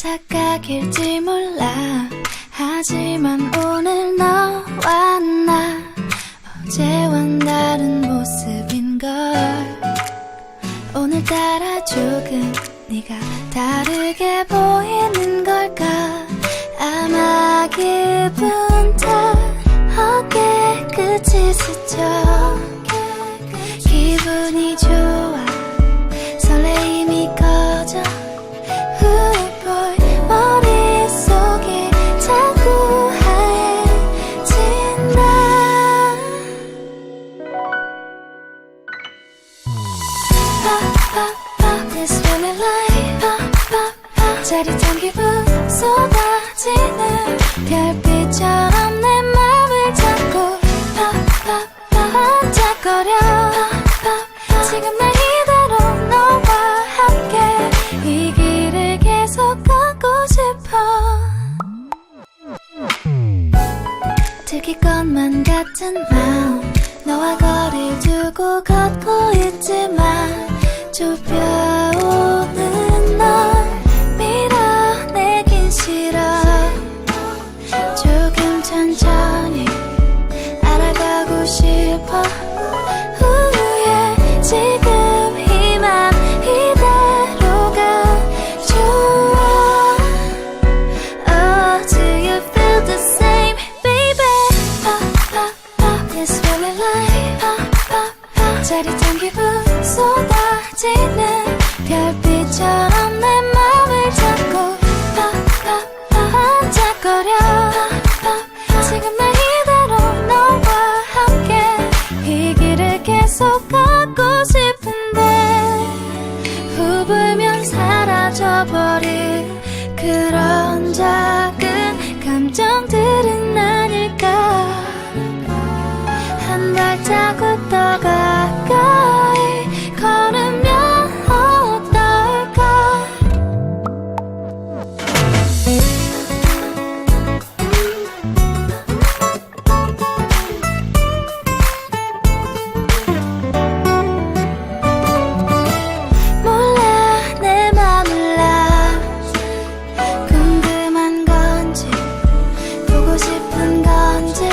착각일지 몰라. 하지만 오늘 너와 나 어제와는 다른 모습인걸. 오늘따라 조금 네가 다르게 보이는 걸까. 아마 기분 탓 끝이 스쳐. 기분이 좋아 설레임이 커져. boy 머릿속이 자꾸 하얘진다. Pop pop pop this feeling like pop pop pop. 짜릿한 기분 쏟아지는 별빛처럼 내 맘을 잡고 pop pop pop 반짝거려. pop pop 지금 날 이대로 너와 함께 이 길을 계속 걷고 싶어. 들킬 것만 같은 마음 너와 거리를 두고 걷고 있지만 좁혀오는 널 밀어내긴 싫어. 조금 천천히 알아가고 싶어. 후회 지금 이 맘 이대로가 좋아. Oh, do you feel the same, baby? Pop, pop, pop, this feeling like pop, pop, pop. 짜릿한 기분 쏟아지는 별빛처럼 내 맘을 잡고 pop, pop, pop. 반짝거려. pop, pop. 지금 날 이대로 너와 함께 이 길을 계속 걷고 싶은데 후불면 사라져버린 그런 작은 감정들은 아닐까. 한 발자국 더 가까이 걸으면 어떨까. 몰라 내 맘을 나 궁금한 건지 보고 싶은 건지